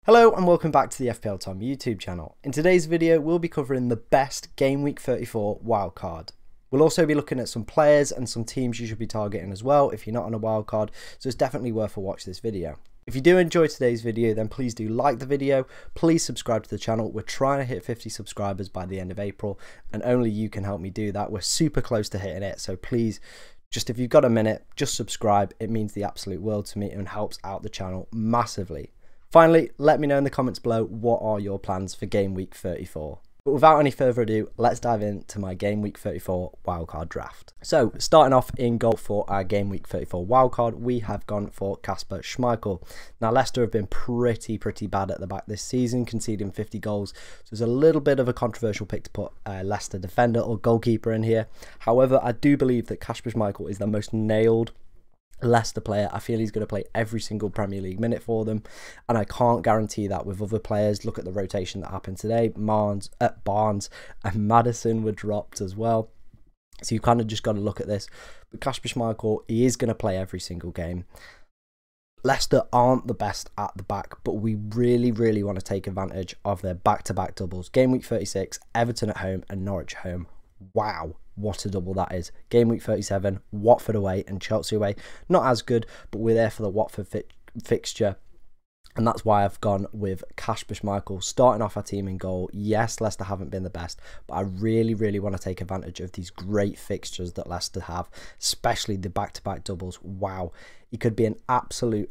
Hello and welcome back to the FPL Time YouTube channel. In today's video we'll be covering the best Game Week 34 wildcard. We'll also be looking at some players and some teams you should be targeting as well if you're not on a wildcard, so it's definitely worth a watch this video. If you do enjoy today's video, then please do like the video, please subscribe to the channel. We're trying to hit 50 subscribers by the end of April and only you can help me do that. We're super close to hitting it, so please, just if you've got a minute, just subscribe. It means the absolute world to me and helps out the channel massively. Finally, let me know in the comments below what are your plans for Game Week 34. But without any further ado, let's dive into my Game Week 34 wildcard draft. So, starting off in goal for our Game Week 34 wildcard, we have gone for Kasper Schmeichel. Now, Leicester have been pretty bad at the back this season, conceding 50 goals. So, it's a little bit of a controversial pick to put a Leicester defender or goalkeeper in here. However, I do believe that Kasper Schmeichel is the most nailed Leicester player. I feel he's going to play every single Premier League minute for them, and I can't guarantee that with other players. Look at the rotation that happened today. Barnes and Maddison were dropped as well, so you kind of just got to look at this. But Kasper Schmeichel, he is going to play every single game. Leicester aren't the best at the back, but we really want to take advantage of their back-to-back doubles. Game Week 36, Everton at home and Norwich at home. Wow, what a double that is. Game Week 37, Watford away and Chelsea away. Not as good, but we're there for the Watford fixture. And that's why I've gone with Kasper Schmeichel starting off our team in goal. Yes, Leicester haven't been the best, but I really want to take advantage of these great fixtures that Leicester have, especially the back-to-back doubles. Wow, it could be an absolute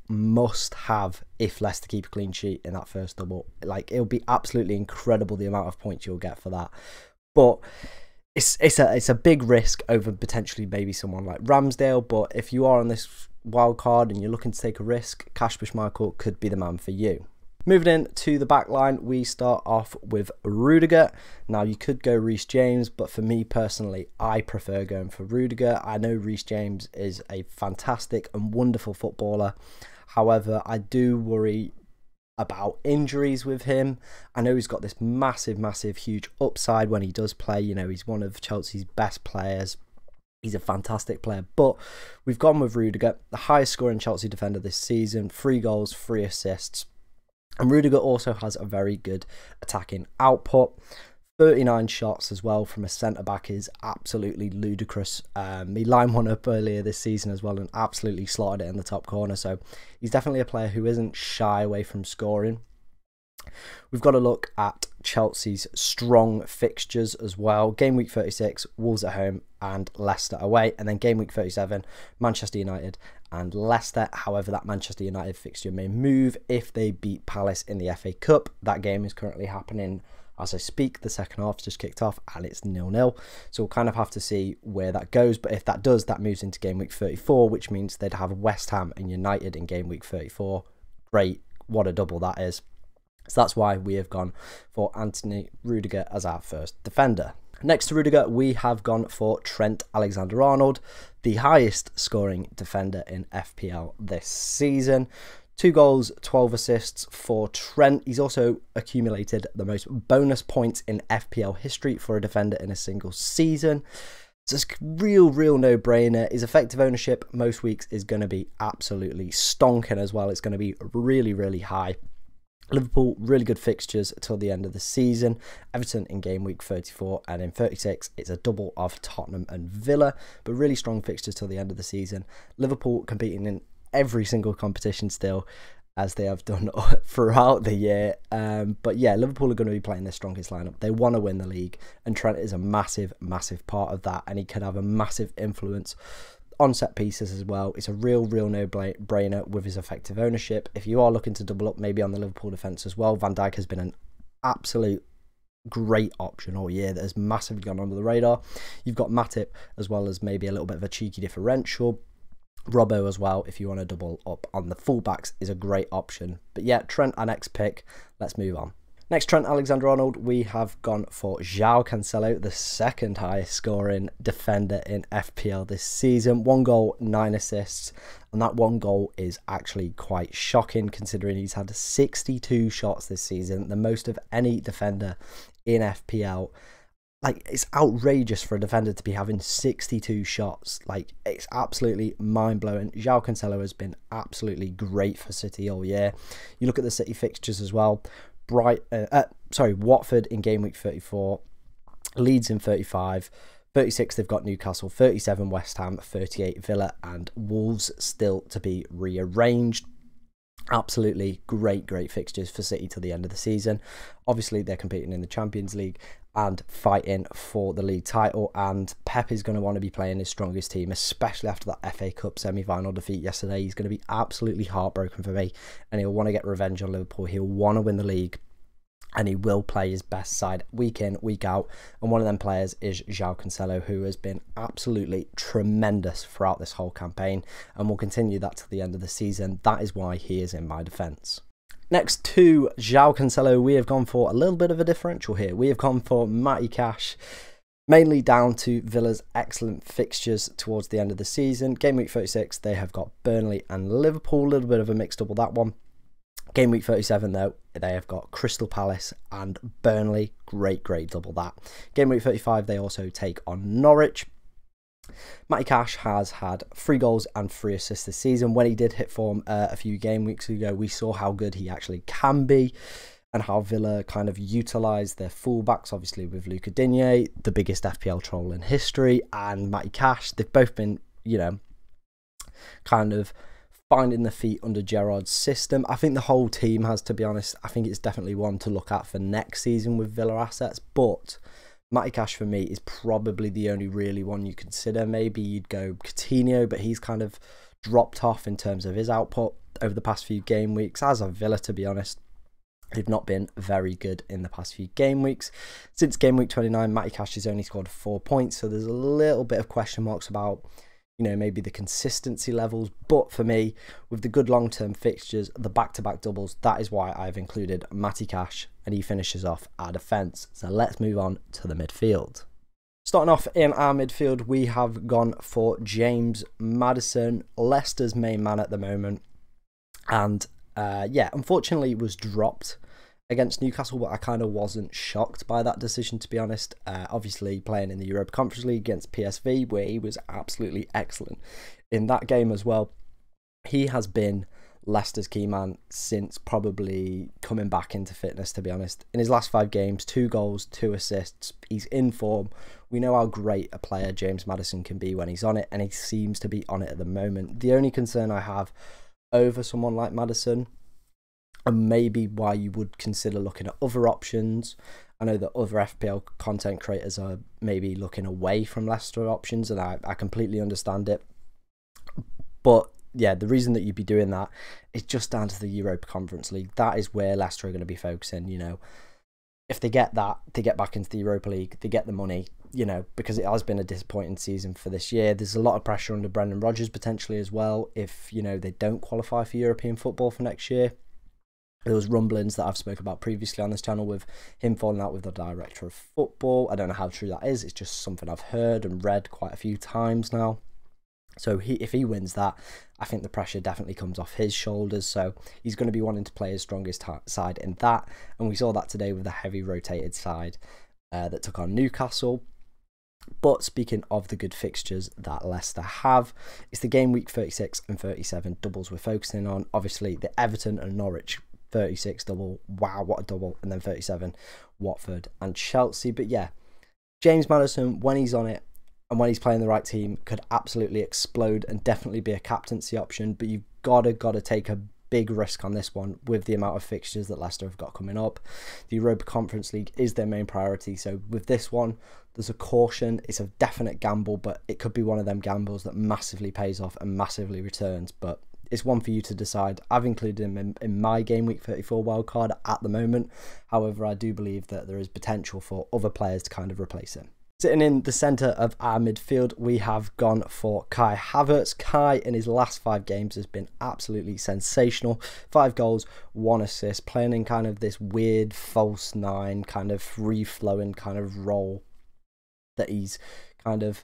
must-have if Leicester keep a clean sheet in that first double. Like, it'll be absolutely incredible the amount of points you'll get for that. But it's a big risk over potentially maybe someone like Ramsdale. But if you are on this wild card and you're looking to take a risk, Kasper Schmeichel could be the man for you. Moving in to the back line, we start off with Rudiger. Now, you could go Reece James, but for me personally, I prefer going for Rudiger. I know Reece James is a fantastic and wonderful footballer. However, I do worry about injuries with him. I know he's got this massive huge upside when he does play. You know, he's one of Chelsea's best players. He's a fantastic player, but we've gone with Rudiger, the highest scoring Chelsea defender this season, 3 goals, 3 assists. And Rudiger also has a very good attacking output. 39 shots as well from a centre-back is absolutely ludicrous. He lined one up earlier this season as well and absolutely slotted it in the top corner. So he's definitely a player who isn't shy away from scoring. We've got to look at Chelsea's strong fixtures as well. Game Week 36, Wolves at home and Leicester away. And then Game Week 37, Manchester United and Leicester. However, that Manchester United fixture may move if they beat Palace in the FA Cup. That game is currently happening as I speak. The second half's just kicked off and it's 0-0. So we'll kind of have to see where that goes. But if that does, that moves into Game Week 34, which means they'd have West Ham and United in Game Week 34. Great. What a double that is. So that's why we have gone for Anthony Rudiger as our first defender. Next to Rudiger, we have gone for Trent Alexander-Arnold, the highest scoring defender in FPL this season. 2 goals, 12 assists for Trent. He's also accumulated the most bonus points in FPL history for a defender in a single season. So it's a real no-brainer. His effective ownership most weeks is going to be absolutely stonking as well. It's going to be really high. Liverpool, really good fixtures till the end of the season. Everton in Game Week 34 and in 36, it's a double of Tottenham and Villa, but really strong fixtures till the end of the season. Liverpool competing in every single competition still, as they have done throughout the year. But yeah, Liverpool are going to be playing their strongest lineup. They want to win the league, and Trent is a massive part of that, and he can have a massive influence on set pieces as well. It's a real no-brainer with his effective ownership. If you are looking to double up maybe on the Liverpool defence as well, Van Dijk has been an absolute great option all year that has massively gone under the radar. You've got Matip as well as maybe a little bit of a cheeky differential. Robbo as well, if you want to double up on the fullbacks, is a great option. But yeah, Trent, our next pick. Let's move on. Next, Trent Alexander-Arnold, we have gone for João Cancelo, the second highest scoring defender in FPL this season. 1 goal, 9 assists, and that 1 goal is actually quite shocking considering he's had 62 shots this season, the most of any defender in FPL. like, it's outrageous for a defender to be having 62 shots. Like, it's absolutely mind-blowing. João Cancelo has been absolutely great for City all year. You look at the City fixtures as well. Watford in game week 34, Leeds in 35, 36 they've got Newcastle, 37 West Ham, 38 Villa, and Wolves still to be rearranged. Absolutely great fixtures for City to the end of the season. Obviously, they're competing in the Champions League and fighting for the league title, and Pep is going to want to be playing his strongest team, especially after that FA Cup semi-final defeat yesterday. He's going to be absolutely heartbroken for me, and he'll want to get revenge on Liverpool. He'll want to win the league, and he will play his best side week in, week out. And one of them players is João Cancelo, who has been absolutely tremendous throughout this whole campaign, and will continue that to the end of the season. That is why he is in my defence. Next to João Cancelo, we have gone for a little bit of a differential here. We have gone for Matty Cash, mainly down to Villa's excellent fixtures towards the end of the season. Game week 36, they have got Burnley and Liverpool. A little bit of a mixed double, that one. Game week 37, though, they have got Crystal Palace and Burnley. Great double that. Game week 35, they also take on Norwich. Matty Cash has had 3 goals and 3 assists this season. When he did hit form a few game weeks ago, we saw how good he actually can be, and how Villa kind of utilised their fullbacks, obviously with Luca Digne, the biggest FPL troll in history, and Matty Cash. They've both been, you know, kind of finding the feet under Gerrard's system. I think the whole team has, to be honest. I think it's definitely one to look at for next season with Villa assets, but Matty Cash for me is probably the only really one you consider. Maybe you'd go Coutinho, but he's kind of dropped off in terms of his output over the past few game weeks, as have Villa, to be honest. They've not been very good in the past few game weeks. Since game week 29, Matty Cash has only scored 4 points, so there's a little bit of question marks about, you know, maybe the consistency levels. But for me, with the good long-term fixtures, the back-to-back doubles, that is why I've included Matty Cash, and he finishes off our defence. So let's move on to the midfield. Starting off in our midfield, we have gone for James Maddison, Leicester's main man at the moment. And yeah, unfortunately was dropped against Newcastle, but I kind of wasn't shocked by that decision, to be honest. Obviously playing in the Europa Conference League against PSV, where he was absolutely excellent in that game as well. He has been Leicester's key man since probably coming back into fitness, to be honest. In his last 5 games, 2 goals, 2 assists. He's in form. We know how great a player James Maddison can be when he's on it, and he seems to be on it at the moment. The only concern I have over someone like Maddison, and maybe why you would consider looking at other options. I know that other FPL content creators are maybe looking away from Leicester options, and I completely understand it. But yeah, the reason that you'd be doing that is just down to the Europa Conference League. That is where Leicester are going to be focusing, you know. If they get that, they get back into the Europa League, they get the money, you know, because it has been a disappointing season for this year. There's a lot of pressure under Brendan Rodgers potentially as well if, you know, they don't qualify for European football for next year. There was rumblings that I've spoken about previously on this channel with him falling out with the director of football. I don't know how true that is. It's just something I've heard and read quite a few times now. So if he wins that, I think the pressure definitely comes off his shoulders. So he's going to be wanting to play his strongest side in that. And we saw that today with the heavy rotated side that took on Newcastle. But speaking of the good fixtures that Leicester have, it's the game week 36 and 37 doubles we're focusing on. Obviously, the Everton and Norwich 36 double, wow, what a double. And then 37 Watford and Chelsea. But yeah, James Maddison, when he's on it and when he's playing the right team, could absolutely explode and definitely be a captaincy option. But you've got to take a big risk on this one with the amount of fixtures that Leicester have got coming up. The Europa Conference League is their main priority, so with this one there's a caution. It's a definite gamble, but it could be one of them gambles that massively pays off and massively returns. But it's one for you to decide. I've included him in my game week 34 wildcard at the moment. However, I do believe that there is potential for other players to kind of replace him. Sitting in the centre of our midfield, we have gone for Kai Havertz. Kai, in his last 5 games, has been absolutely sensational. 5 goals, 1 assist, playing in kind of this weird false 9, kind of free-flowing kind of role that he's kind of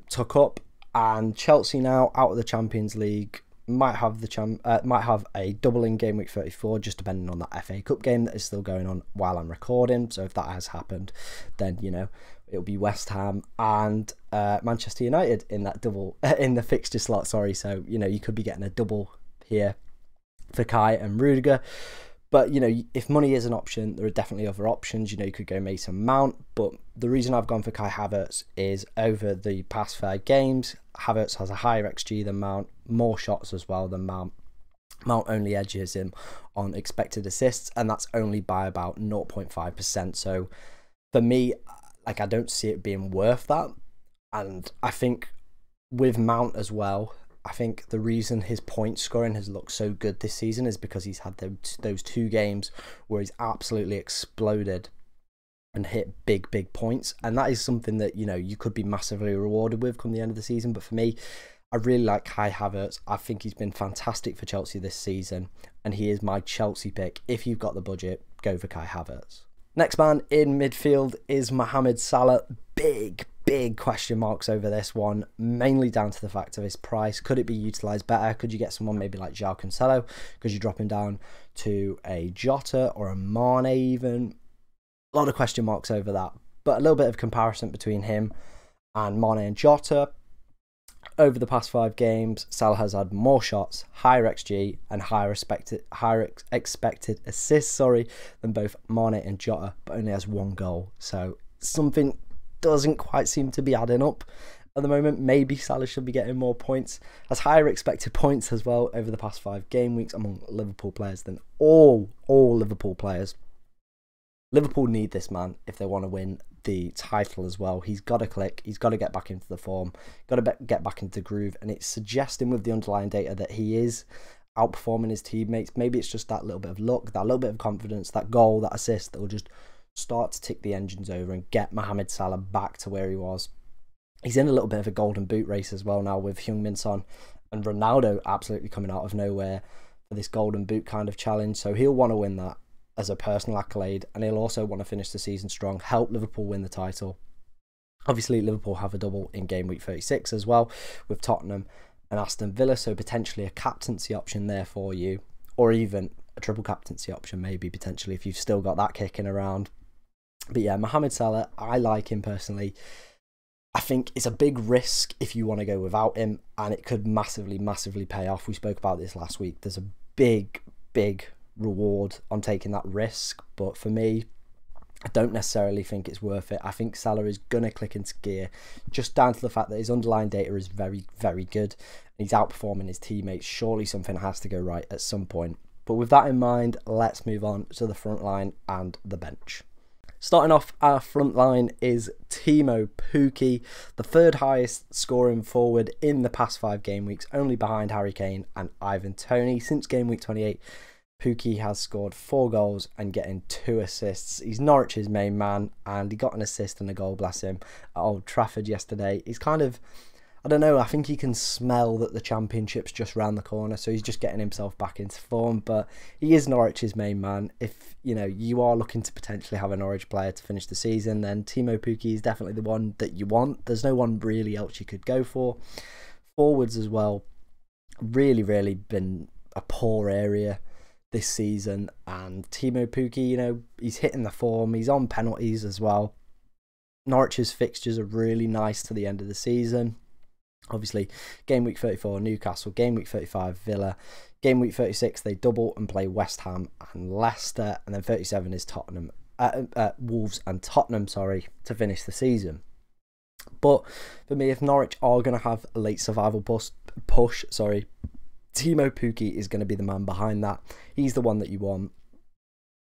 took up. And Chelsea now out of the Champions League, might have a double in game week 34, just depending on that FA Cup game that is still going on while I'm recording. So if that has happened, then it'll be West Ham and Manchester United in that double in the fixture slot. Sorry, so you could be getting a double here for Kai and Rudiger. But, if money is an option, there are definitely other options. You could go Mason Mount. But the reason I've gone for Kai Havertz is over the past 5 games, Havertz has a higher XG than Mount, more shots as well than Mount. Mount only edges him on expected assists, and that's only by about 0.5%. So for me, I don't see it being worth that. And I think with Mount as well, I think the reason his point scoring has looked so good this season is because he's had those 2 games where he's absolutely exploded and hit big points. And that is something that, you could be massively rewarded with come the end of the season. But for me, I really like Kai Havertz. I think he's been fantastic for Chelsea this season, and he is my Chelsea pick. If you've got the budget, go for Kai Havertz. Next man in midfield is Mohamed Salah. Big question marks over this one, mainly down to the fact of his price. Could it be utilised better? Could you get someone maybe like João Cancelo? Could you drop him down to a Jota or a Mane even? A lot of question marks over that, but a little bit of comparison between him and Mane and Jota. Over the past 5 games, Salah has had more shots, higher XG, and higher expected assists, than both Mane and Jota, but only has 1 goal. So something doesn't quite seem to be adding up at the moment. Maybe Salah should be getting more points, has higher expected points as well over the past 5 game weeks among Liverpool players than all Liverpool players. Liverpool need this man if they want to win the title as well. He's got to click, he's got to get back into the form, got to get back into the groove, and it's suggesting with the underlying data that he is outperforming his teammates. Maybe it's just that little bit of luck, that little bit of confidence, that goal, that assist that will just start to tick the engines over and get Mohamed Salah back to where he was. He's in a little bit of a golden boot race as well now, with Heung-min Son and Ronaldo absolutely coming out of nowhere for this golden boot kind of challenge. So he'll want to win that as a personal accolade, and he'll also want to finish the season strong, help Liverpool win the title. Obviously, Liverpool have a double in game week 36 as well, with Tottenham and Aston Villa, so potentially a captaincy option there for you, or even a triple captaincy option maybe potentially if you've still got that kicking around. But yeah, Mohamed Salah, I like him personally. I think it's a big risk if you want to go without him, and it could massively pay off. We spoke about this last week. There's a big reward on taking that risk, but for me, I don't necessarily think it's worth it. I think Salah is going to click into gear, just down to the fact that his underlying data is very good, and he's outperforming his teammates. Surely something has to go right at some point. But with that in mind, let's move on to the front line and the bench. Starting off, our front line is Teemu Pukki, the 3rd highest scoring forward in the past 5 game weeks, only behind Harry Kane and Ivan Toney. Since game week 28, Pukki has scored 4 goals and getting 2 assists. He's Norwich's main man, and he got an assist and a goal, bless him, at Old Trafford yesterday. He's kind of, I don't know, I think he can smell that the Championship's just round the corner, so he's just getting himself back into form. But he is Norwich's main man. If you are looking to potentially have a Norwich player to finish the season, then Teemu Pukki is definitely the one that you want. There's no one really else you could go for. Forwards as well, really been a poor area this season, and Teemu Pukki, he's hitting the form, he's on penalties as well. Norwich's fixtures are really nice to the end of the season. Obviously, game week 34 Newcastle, game week 35 Villa, game week 36 they double and play West Ham and Leicester, and then 37 is Tottenham, Wolves and Tottenham, to finish the season. But for me, if Norwich are going to have a late survival push, Teemu Pukki is going to be the man behind that. He's the one that you want.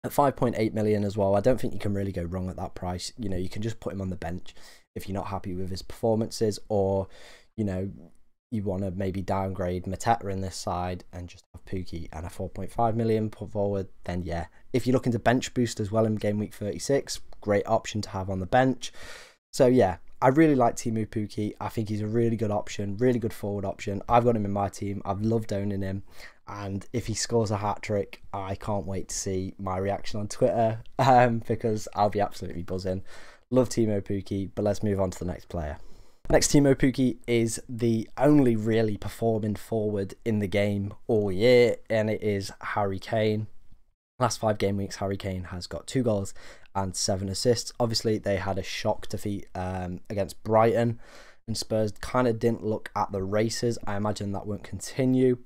At 5.8 million as well, I don't think you can really go wrong at that price. You can just put him on the bench if you're not happy with his performances, or you want to maybe downgrade Mateta in this side and just have Pukki and a 4.5 million put forward. Then yeah, if you're looking to bench boost as well in game week 36, great option to have on the bench. So yeah, I really like Teemu Pukki. I think he's a really good option, really good forward option. I've got him in my team. I've loved owning him. And if he scores a hat-trick, I can't wait to see my reaction on Twitter, because I'll be absolutely buzzing. Love Teemu Pukki, but let's move on to the next player. Next, Timo Pukki is the only really performing forward in the game all year, and it is Harry Kane. Last 5 game weeks, Harry Kane has got 2 goals and 7 assists. Obviously, they had a shock defeat against Brighton, and Spurs kind of didn't look at the races. I imagine that won't continue.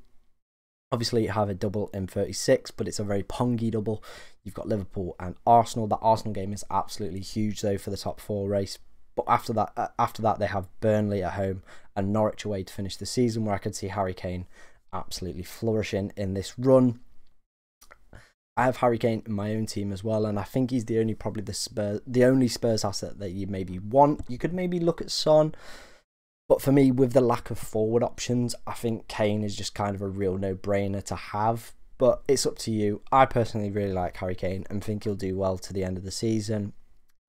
Obviously, you have a double in 36, but it's a very pongy double. You've got Liverpool and Arsenal. That Arsenal game is absolutely huge, though, for the top 4 race. But after that, they have Burnley at home and Norwich away to finish the season, where I could see Harry Kane absolutely flourishing in this run. I have Harry Kane in my own team as well, and I think he's the only Spurs asset that you maybe want. You could maybe look at Son, but for me, with the lack of forward options, I think Kane is just kind of a real no-brainer to have. But it's up to you. I personally really like Harry Kane and think he'll do well to the end of the season.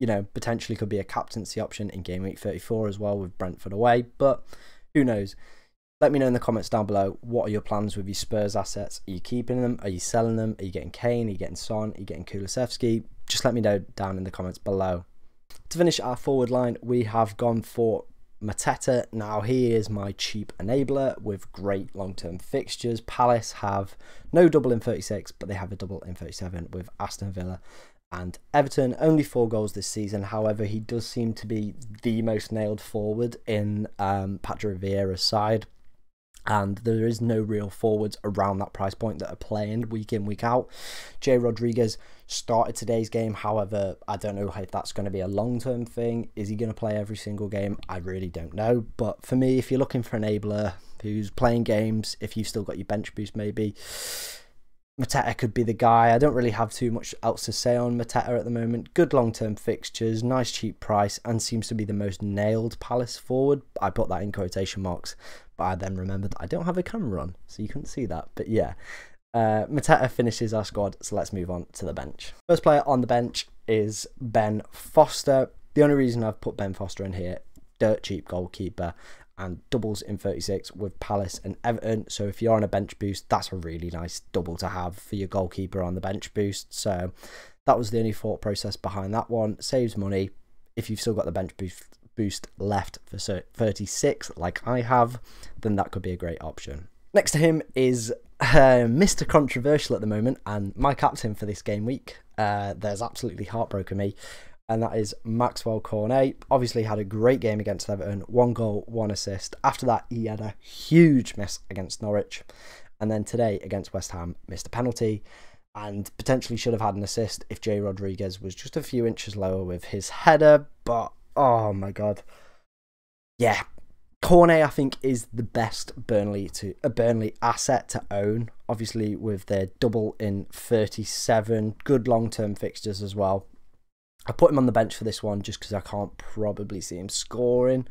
You know, potentially could be a captaincy option in game week 34 as well with Brentford away, but who knows? Let me know in the comments down below, what are your plans with your Spurs assets? Are you keeping them? Are you selling them? Are you getting Kane? Are you getting Son? Are you getting Kulusevski? Just let me know down in the comments below. To finish our forward line, we have gone for Mateta. Now, he is my cheap enabler with great long-term fixtures. Palace have no double in 36, but they have a double in 37 with Aston Villa and Everton. Only 4 goals this season. However, he does seem to be the most nailed forward in Patrick Vieira's side. And there is no real forwards around that price point that are playing week in, week out. Jay Rodriguez started today's game. However, I don't know if that's going to be a long-term thing. Is he going to play every single game? I really don't know. But for me, if you're looking for an enabler who's playing games, if you've still got your bench boost maybe, Mateta could be the guy. I don't really have too much else to say on Mateta at the moment. Good long-term fixtures, nice cheap price, and seems to be the most nailed Palace forward. I put that in quotation marks, but I then remembered I don't have a camera on, so you couldn't see that. But yeah, Mateta finishes our squad, so let's move on to the bench. First player on the bench is Ben Foster. The only reason I've put Ben Foster in here, dirt cheap goalkeeper, and doubles in 36 with Palace and Everton. So if you're on a bench boost, that's a really nice double to have for your goalkeeper on the bench boost. So that was the only thought process behind that one. Saves money. If you've still got the bench boost left for 36 like I have, then that could be a great option. Next to him is Mr. Controversial at the moment and my captain for this game week. There's absolutely heartbroken me, and that is Maxwell Cornet. Obviously had a great game against Everton, 1 goal, 1 assist. After that, he had a huge miss against Norwich, and then today against West Ham, missed a penalty, and potentially should have had an assist if Jay Rodriguez was just a few inches lower with his header. But oh my god, yeah, Cornet I think is the best Burnley asset to own. Obviously with their double in 37, good long-term fixtures as well. I put him on the bench for this one just because I can't probably see him scoring.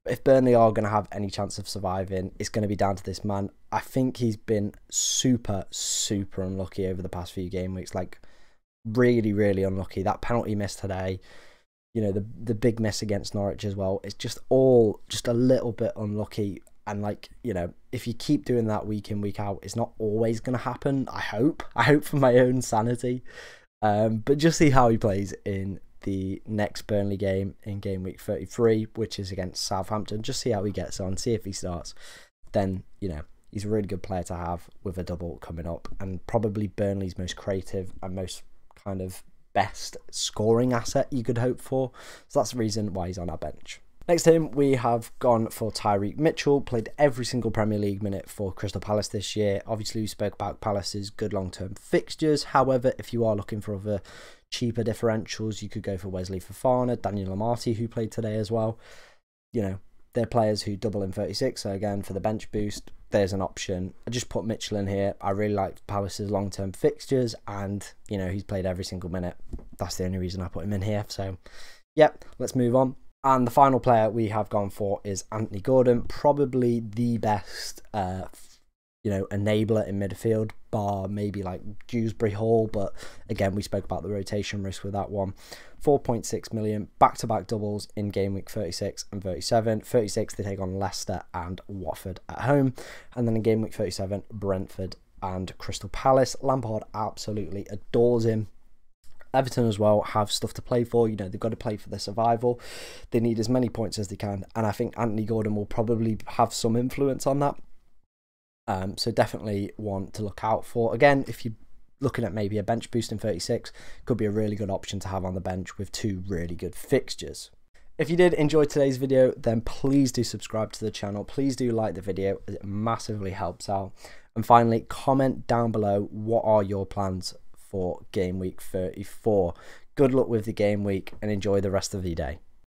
But if Burnley are going to have any chance of surviving, it's going to be down to this man. I think he's been super, super unlucky over the past few game weeks. Like, really, really unlucky. That penalty miss today, you know, the big miss against Norwich as well. It's just all just a little bit unlucky. And, like, you know, if you keep doing that week in, week out, it's not always going to happen. I hope for my own sanity. But just see how he plays in the next Burnley game in game week 33, which is against Southampton. Just see how he gets on, see if he starts. Then, you know, he's a really good player to have with a double coming up, and probably Burnley's most creative and most kind of best scoring asset you could hope for. So that's the reason why he's on our bench. Next to him, we have gone for Tyreek Mitchell. Played every single Premier League minute for Crystal Palace this year. Obviously, we spoke about Palace's good long-term fixtures. However, if you are looking for other cheaper differentials, you could go for Wesley Fofana, Daniel Amartey, who played today as well. You know, they're players who double in 36. So again, for the bench boost, there's an option. I just put Mitchell in here. I really like Palace's long-term fixtures, and, you know, he's played every single minute. That's the only reason I put him in here. So, yep, let's move on. And the final player we have gone for is Anthony Gordon, probably the best, you know, enabler in midfield, bar maybe like Dewsbury Hall. But again, we spoke about the rotation risk with that one. 4.6 million, back-to-back doubles in game week 36 and 37. 36, they take on Leicester and Watford at home. And then in game week 37, Brentford and Crystal Palace. Lampard absolutely adores him. Everton as well have stuff to play for. You know, they've got to play for their survival. They need as many points as they can, and I think Anthony Gordon will probably have some influence on that. So definitely one to look out for. Again, if you're looking at maybe a bench boost in 36, could be a really good option to have on the bench with 2 really good fixtures. If you did enjoy today's video, then please do subscribe to the channel. Please do like the video, it massively helps out. And finally, comment down below, what are your plans for game week 34? Good luck with the game week and enjoy the rest of your day.